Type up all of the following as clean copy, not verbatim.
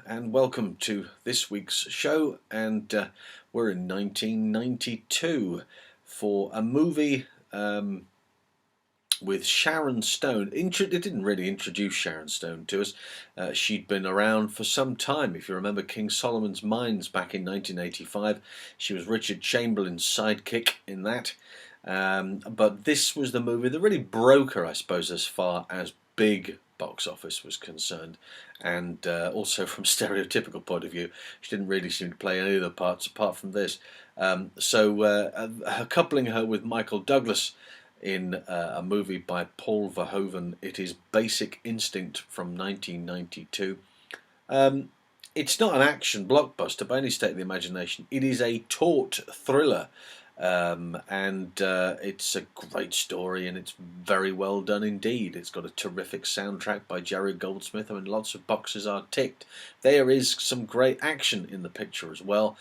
and welcome to this week's show. And we're in 1992 for a movie with Sharon Stone. It didn't really introduce Sharon Stone to us. She'd been around for some time. If you remember King Solomon's Mines back in 1985, she was Richard Chamberlain's sidekick in that. But this was the movie that really broke her, I suppose, as far as big box office was concerned, and also from stereotypical point of view, she didn't really seem to play any of the parts apart from this. So coupling her with Michael Douglas in a movie by Paul Verhoeven, it is Basic Instinct from 1992. It's not an action blockbuster by any state of the imagination. It is a taut thriller. It's a great story, and it's very well done indeed. It's got a terrific soundtrack by Jerry Goldsmith. I mean, lots of boxes are ticked. There is some great action in the picture as well,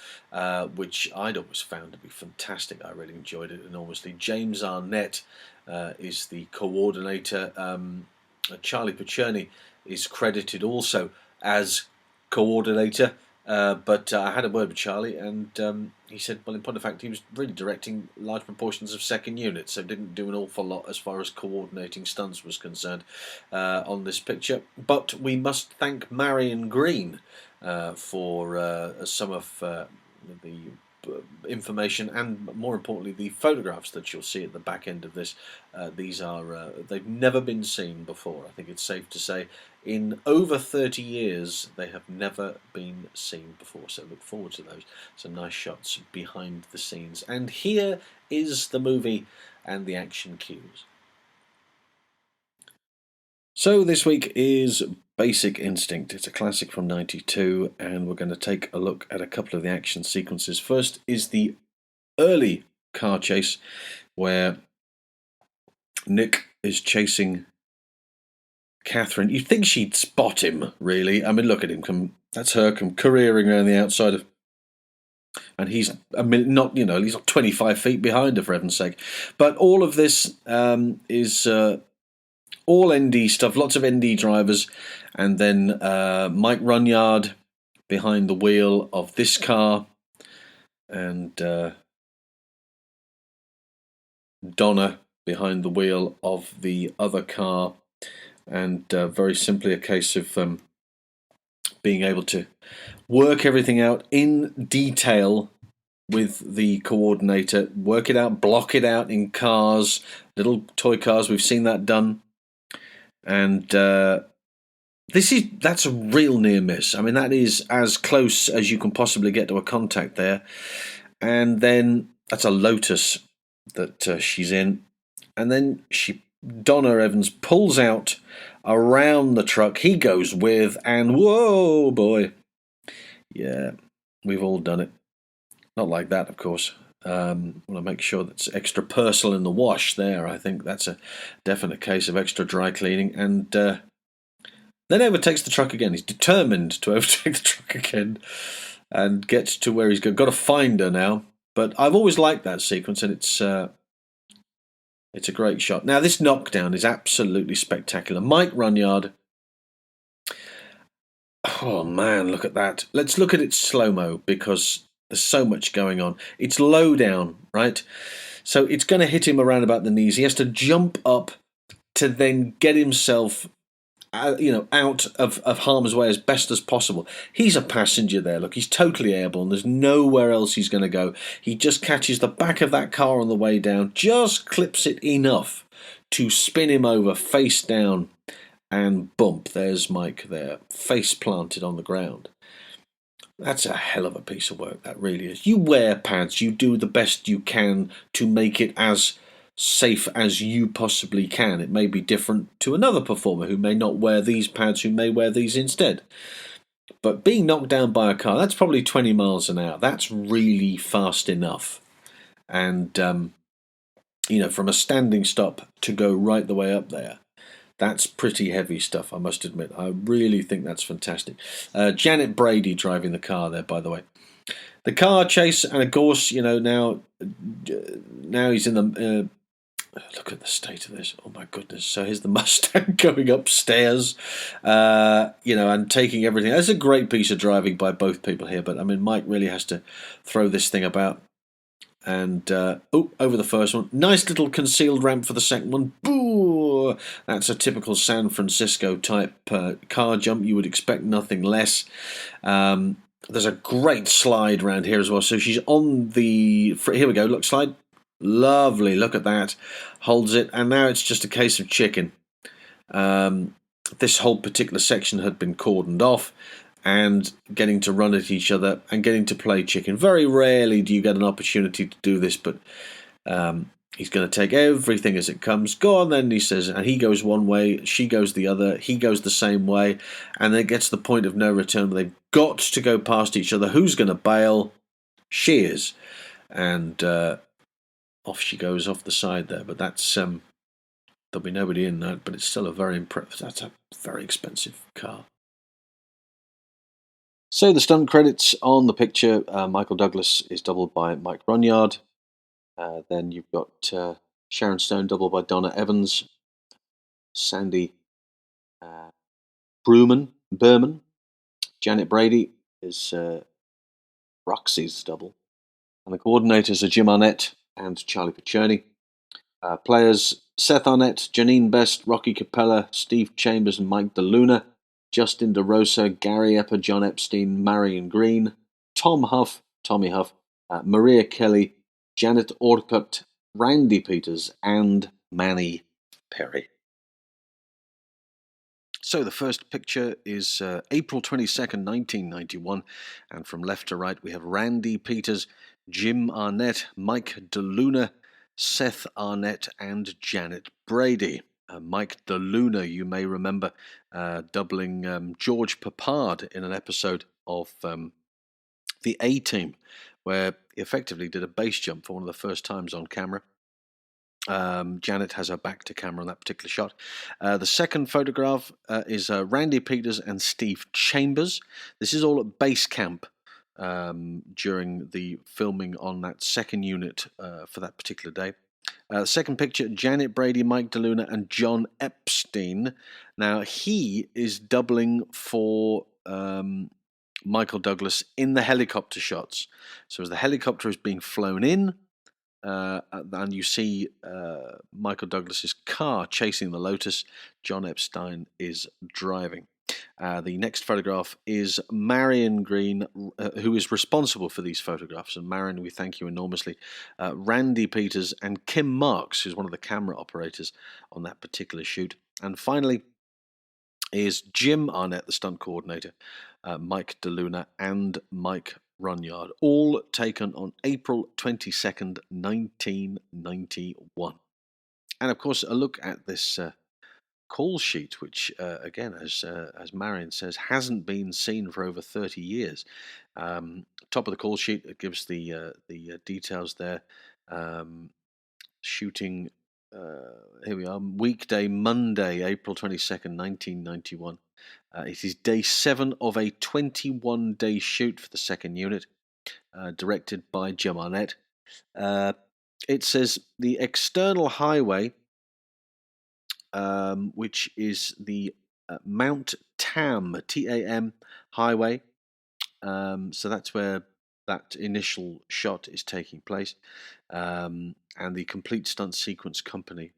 which I'd always found to be fantastic. I really enjoyed it enormously. James Arnett is the coordinator. Charlie Piiercini is credited also as coordinator. But I had a word with Charlie, and he said, well, in point of fact, he was really directing large proportions of second unit, so didn't do an awful lot as far as coordinating stunts was concerned on this picture. But we must thank Marian Green for some of the information, and more importantly the photographs that you'll see at the back end of this. These are they've never been seen before. I think it's safe to say in over 30 years they have never been seen before, so look forward to those. Some nice shots behind the scenes, and here is the movie and the action cues. So this week is Basic Instinct. It's a classic from 92, and we're going to take a look at a couple of the action sequences. First is the early car chase where Nick is chasing Catherine. You'd think she'd spot him, really. I mean, look at him. That's her careering around the outside of... And he's he's not 25 feet behind her, for heaven's sake. But all of this is... all ND stuff, lots of ND drivers, and then Mike Runyard behind the wheel of this car, and Donna behind the wheel of the other car, and very simply a case of being able to work everything out in detail with the coordinator, work it out, block it out in cars, little toy cars. We've seen that done. And that's a real near miss. I mean, that is as close as you can possibly get to a contact there. And then that's a Lotus that she's in. And then Donna Evans pulls out around the truck. He goes with, and whoa, boy. Yeah, we've all done it. Not like that, of course. I want to make sure that's extra Persil in the wash there. I think that's a definite case of extra dry cleaning. And then overtakes the truck again. He's determined to overtake the truck again and get to where he's got to find her now. But I've always liked that sequence, and it's a great shot. Now, this knockdown is absolutely spectacular. Mike Runyard. Oh, man, look at that. Let's look at it slow-mo, because there's so much going on. It's low down, right? So it's going to hit him around about the knees. He has to jump up to then get himself, out of harm's way as best as possible. He's a passenger there. Look, he's totally airborne. There's nowhere else he's going to go. He just catches the back of that car on the way down, just clips it enough to spin him over face down, and bump. There's Mike there, face planted on the ground. That's a hell of a piece of work, that really is. You wear pads, you do the best you can to make it as safe as you possibly can. It may be different to another performer who may not wear these pads, who may wear these instead. But being knocked down by a car, that's probably 20 miles an hour. That's really fast enough. And, from a standing stop to go right the way up there, that's pretty heavy stuff, I must admit. I really think that's fantastic. Janet Brady driving the car there, by the way. The car chase, and of course, now he's in the Look at the state of this. Oh my goodness. So here's the Mustang going upstairs, and taking everything. That's a great piece of driving by both people here, but I mean, Mike really has to throw this thing about. And, over the first one. Nice little concealed ramp for the second one. Boo! That's a typical San Francisco type car jump. You would expect nothing less. There's a great slide around here as well. So she's on the... Here we go. Look, slide. Lovely. Look at that. Holds it. And now it's just a case of chicken. This whole particular section had been cordoned off, and getting to run at each other and getting to play chicken. Very rarely do you get an opportunity to do this, but he's going to take everything as it comes. Go on then, he says, and he goes one way, she goes the other, he goes the same way, and then it gets to the point of no return where they've got to go past each other. Who's going to bail? She is. And off she goes off the side there, but that's... there'll be nobody in that, but it's still a very impressive... That's a very expensive car. So the stunt credits on the picture, Michael Douglas is doubled by Mike Runyard. Then you've got Sharon Stone doubled by Donna Evans. Sandy Berman. Janet Brady is Roxy's double. And the coordinators are Jim Arnett and Charlie Piecini. Players Seth Arnett, Janine Best, Rocky Capella, Steve Chambers and Mike DeLuna. Justin DeRosa, Gary Epper, John Epstein, Marian Green, Tommy Huff, Maria Kelly, Janet Orcutt, Randy Peters, and Manny Perry. So the first picture is April 22nd, 1991, and from left to right we have Randy Peters, Jim Arnett, Mike DeLuna, Seth Arnett, and Janet Brady. Mike DeLuna, you may remember, doubling George Papard in an episode of the A-Team, where he effectively did a base jump for one of the first times on camera. Janet has her back to camera on that particular shot. The second photograph is Randy Peters and Steve Chambers. This is all at base camp during the filming on that second unit for that particular day. Second picture, Janet Brady, Mike DeLuna, and John Epstein. Now, he is doubling for Michael Douglas in the helicopter shots. So as the helicopter is being flown in, and you see Michael Douglas's car chasing the Lotus, John Epstein is driving. The next photograph is Marian Green, who is responsible for these photographs. And Marian, we thank you enormously. Randy Peters and Kim Marks, who's one of the camera operators on that particular shoot. And finally is Jim Arnett, the stunt coordinator, Mike DeLuna, and Mike Runyard, all taken on April 22nd, 1991. And of course, a look at this call sheet, which again, as Marian says, hasn't been seen for over 30 years. Top of the call sheet, it gives the details there. Shooting, here we are, weekday, Monday, April 22nd, 1991. It is day 7 of a 21-day shoot for the second unit, directed by Jim Arnett. It says the external highway, which is the Mount Tam, T-A-M highway. So that's where that initial shot is taking place. And the complete stunt sequence company.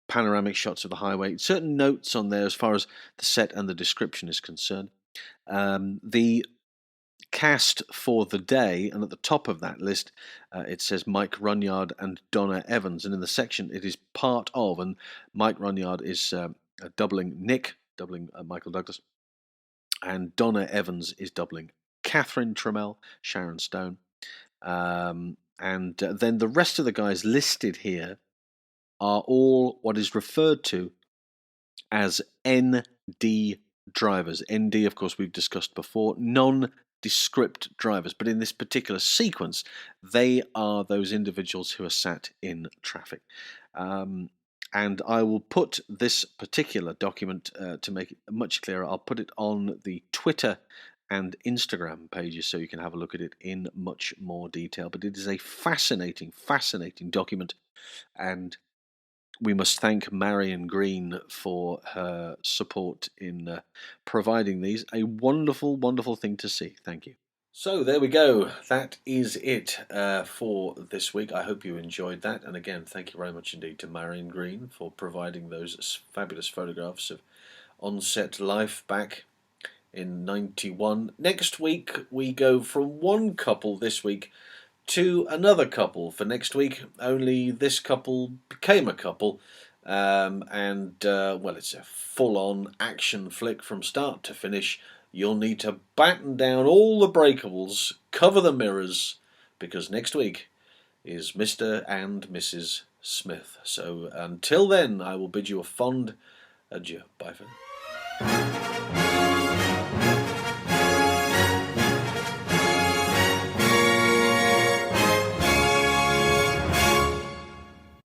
Panoramic shots of the highway. Certain notes on there as far as the set and the description is concerned. The cast for the day, and at the top of that list it says Mike Runyard and Donna Evans, and in the section it is part of, and Mike Runyard is doubling Michael Douglas, and Donna Evans is doubling Catherine Trammell, Sharon Stone, and then the rest of the guys listed here are all what is referred to as ND drivers. ND, of course, we've discussed before, nondescript drivers, but in this particular sequence, they are those individuals who are sat in traffic. And I will put this particular document, to make it much clearer, I'll put it on the Twitter and Instagram pages so you can have a look at it in much more detail. But it is a fascinating, fascinating document, and we must thank Marian Green for her support in providing these. A wonderful, wonderful thing to see. Thank you. So there we go. That is it for this week. I hope you enjoyed that. And again, thank you very much indeed to Marian Green for providing those fabulous photographs of on-set life back in '91. Next week, we go from one couple this week to another couple for next week. Only this couple became a couple. Well, it's a full-on action flick from start to finish. You'll need to batten down all the breakables, cover the mirrors, because next week is Mr. and Mrs. Smith. So until then, I will bid you a fond adieu. Bye for now.